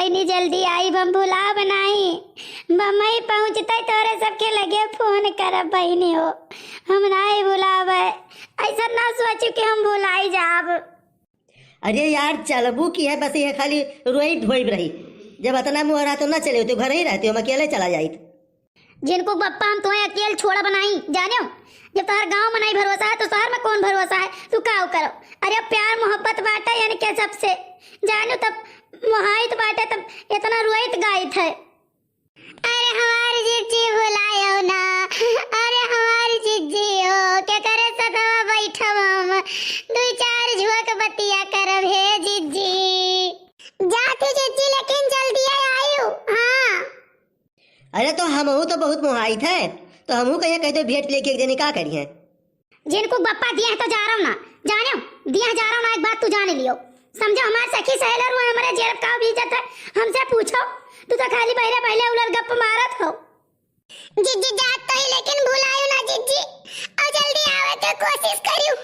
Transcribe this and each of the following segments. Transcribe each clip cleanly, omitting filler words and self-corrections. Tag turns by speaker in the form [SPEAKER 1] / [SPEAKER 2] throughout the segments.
[SPEAKER 1] बहनी जल्दी आई, हम भुला बनाई बम्बई पहुँचते तोरे सबके लगे फोन करब बहनी हो, हम नहीं भुलावे, ऐसा ना सोचू कि हम भुलाई जाब।
[SPEAKER 2] अरे यार चलबू की है, बस ये खाली रोई ढोई रही, जब इतना मुँह रहा तो ना चले तो घर ही रहते हो, हम अकेले चला जाई।
[SPEAKER 1] जिनको पप्पा हम तुम्हें अकेले छोड़ बनाई जाने हो, जब तुम्हारे गांव में नहीं भरोसा है तो शहर में कौन भरोसा है, तू क्या करो। अरे प्यार मोहब्बत बांटा यानी क्या सबसे जानो तब मोहाइत बांटे तब इतना रोइत गाइत है। अरे हमारी जिज्जी बुलायो ना, अरे हमारी जिज्जी हो क्या करे सदवा बैठब हम दो चार झुक बतिया करब हे जिज्जी। जाती जिज्जी लेकिन जल्दी आयो। हाँ
[SPEAKER 2] अरे तो हम तो बहुत मोहाइत है, तो हमहू कहिए कह दो भेंट लेके एक दिन का करिए।
[SPEAKER 1] जिनको बप्पा दिया है तो जा रहा हूँ ना, जाने दिया जा रहा हूँ ना, एक बात तू जान लियो, समझो हमारे सखी सहेलर हुआ हमारे जेब का भी इज्जत है, हमसे पूछो, तू तो खाली पहले पहले उलर गप मारत हो। जिज्जी जात तो ही लेकिन भुलायो ना जिज्जी, और जल्दी आवे के कोशिश करियो,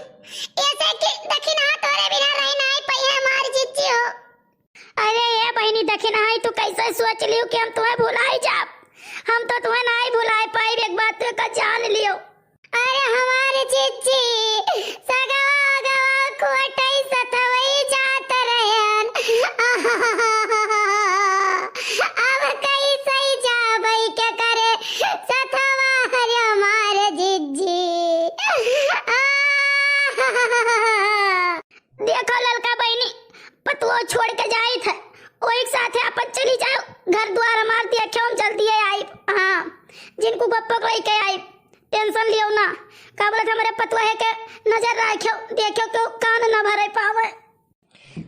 [SPEAKER 1] ऐसे कि दखिना तोरे बिना रह नहीं पई है हमारी जिज्जी हो। अरे ये बहनी दखिना है, तू कैसे सोच लियो कि हम तुम्हें भुलाई जाब, हम तो तुम्हें नहीं भुलाए पाई, एक बात तो का जान लियो। अरे हमारे जिज्जी सगवा गवा कोटई सथवई जात रहन, अब कई सही जाबई क्या करे सथवा हरे हमारे जिज्जी। देखो ललका बहनी पतुओ छोड़ के जाई थे, वो एक साथ अपन चली जाओ, घर द्वार हमार देखो हम जल्दी आई। हाँ जिनको गप्पो को लेके आई, टेंशन लियो ना, का बोलत हमारे पतुआ है के नजर रखो देखो तो कान न भरे पावे।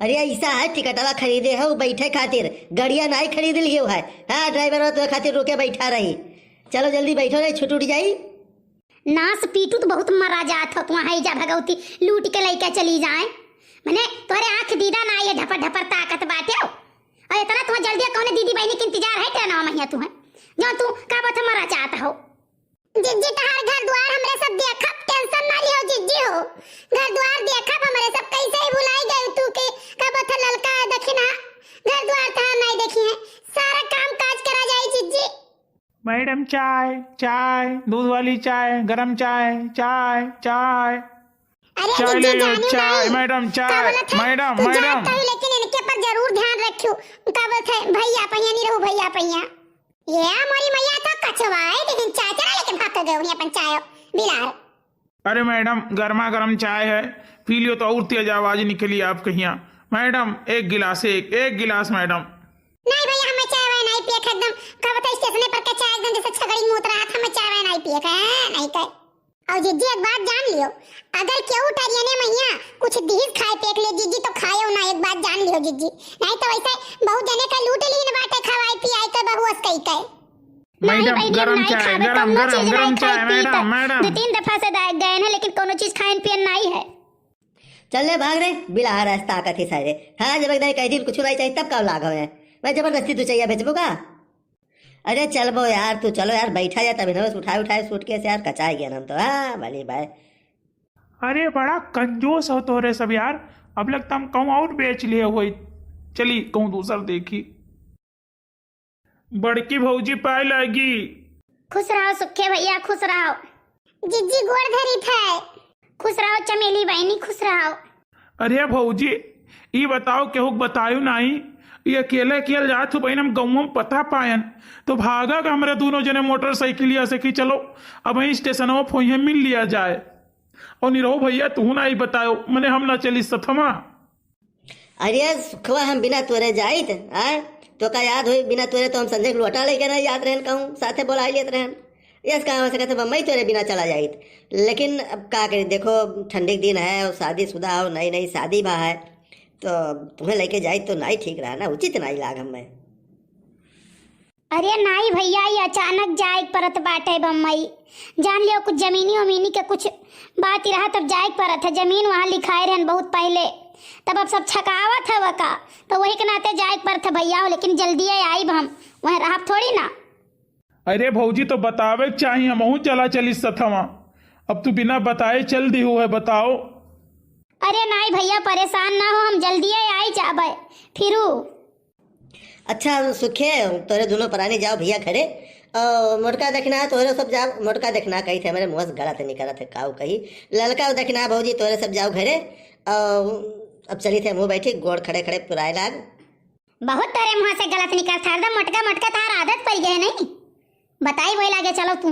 [SPEAKER 2] अरे ऐसा है टिकटवा खरीदे हो बैठे खातिर, गड़िया नहीं खरीद लियो है। हाँ ड्राइवर तो खातिर रोके बैठा रही, चलो जल्दी बैठो नहीं छुट उठ जाई।
[SPEAKER 1] नास पीटू तो बहुत मरा जात हो, तुम हाई जा भगवती लूट के लेके चली जाए, मैंने तोरे आंख दीदा ना ये ढपर ढपर ताकत बाटे हो, और इतना तुम्हें जल्दी कौन दीदी बहनी के इंतजार है तेरा नाम है तुम्हें, जो तू का बात मरा चाहता हो। जिज्जी तहार घर द्वार हमरे सब देखब, टेंशन ना लियो जिज्जी हो, घर द्वार देखब हमरे सब, कैसे ही भुलाई गई तू के का बात ललका दखिना घर द्वार तहार नहीं देखी है, सारा काम काज करा जाए जिज्जी।
[SPEAKER 3] मैडम चाय चाय, दूध वाली चाय, गरम चाय, चाय चाय, चाय ले लो चाय, मैडम चाय, मैडम मैडम।
[SPEAKER 1] लेकिन इनके पर जरूर ध्यान रखियो, का बोलत है भैया पहिया नहीं रहू भैया पहिया, ये हमारी मैया तो कछवा है लेकिन चाय चला लेके भाग गए उन्हें अपन चाय बिलार।
[SPEAKER 3] अरे मैडम गर्मा गर्म चाय है, पी लियो तो और तेज आवाज निकली आप कहिया। मैडम एक गिलास, एक गिलास मैडम।
[SPEAKER 1] नहीं भैया हमें चाय वाय नहीं पिए एकदम, का बता स्टेशन पर का चाय एकदम जैसे छगड़ी मूत रहा था, हमें चाय वाय नहीं पिए नहीं कहे। और जिज्जी एक बात जान लियो, अगर क्यों उठारिया ने मैया कुछ दीज खाए पेक ले जिज्जी तो खायो ना, एक बात जान लियो जिज्जी, नहीं तो वैसे बहुत जने का लूट लीन बाटे खवाई पियाई तो बहुस कई कहे।
[SPEAKER 3] मैडम गरम चाय, गरम गरम गरम चाय मैडम मैडम।
[SPEAKER 1] दो तीन दफा से दाग गए हैं लेकिन कोनो चीज खाइन पियन नहीं है।
[SPEAKER 2] चलने भाग रहे बिला रास्ता का थी सारे। हाँ जब एक कह दी कुछ नहीं चाहिए तब कब लागो है, मैं जबरदस्ती तू चाहिए बेचबू का। अरे चल बो यार तू, चलो यार बैठा जा तभी ना उठाए उठाए सूटकेस यार कचाए गया हम तो। हाँ भली भाई
[SPEAKER 3] अरे बड़ा कंजूस हो तो रे सब यार, अब लगता हम कहूँ और बेच लिए हो, चली कहूँ दूसर देखी। बड़की भौजी पाए लगी।
[SPEAKER 1] खुश रहो सुखे भैया खुश रहो, जिज्जी गोड़ धरी थे, खुश रहो चमेली बहनी खुश रहो।
[SPEAKER 3] अरे भौजी ये बताओ केहू बतायो नहीं, ये अकेले अकेले जात हो बहन, हम गाँव में पता पायन तो भागा का हमारे दोनों जने मोटरसाइकिल से कि चलो अब वहीं स्टेशन में फोन मिल लिया जाए। और निरहो भैया तू ना ही बताओ मैंने हम ना चली सथमा।
[SPEAKER 2] अरे सुखवा हम बिना तोरे जाइत तो का याद हुई, बिना तोरे तो हम संजय लोटा लेके ना याद रहन कहूँ साथे बोला लेते रहन, यस कहा हो सके मैं तोरे बिना चला जाइत। लेकिन अब का करें, देखो ठंडी के दिन है और शादीशुदा हो, नई नई शादी बा है, तो तुम्हें लेके जाए तो नहीं ठीक रहा ना, उचित नहीं लाग हमें।
[SPEAKER 1] अरे नहीं भैया ये अचानक जाए परत बाटे बम्बई, जान लियो कुछ जमीनी वमीनी के कुछ बात ही रहा तब जाए परत है, जमीन वहाँ लिखाए रहन बहुत पहले, तब अब सब छकावत है वका तो वही के नाते जाए परत है भैया हो, लेकिन जल्दी आई हम वहीं रहा थोड़ी ना।
[SPEAKER 3] अरे भौजी तो बतावे चाहिए, हम चला चली सथवा, अब तू बिना बताए चल दी हुआ है बताओ।
[SPEAKER 1] अरे नहीं भैया परेशान ना हो, हम जल्दी आई जाबे फिरू।
[SPEAKER 2] अच्छा सुखे तोरे दोनों परानी जाओ भैया घरे और मोटका देखना तोरे सब जाओ मोटका देखना कही थे मेरे मुँह से गलत निकला थे काऊ कही ललका देखना भौजी तोरे सब जाओ घरे और अब चली थे मुँह बैठी गोड़ खड़े खड़े पुराए लाग।
[SPEAKER 1] बहुत तेरे मुँह से गलत निकल था, एकदम मटका मटका तार आदत पड़ गई है नहीं, बताई वही लागे चलो तू।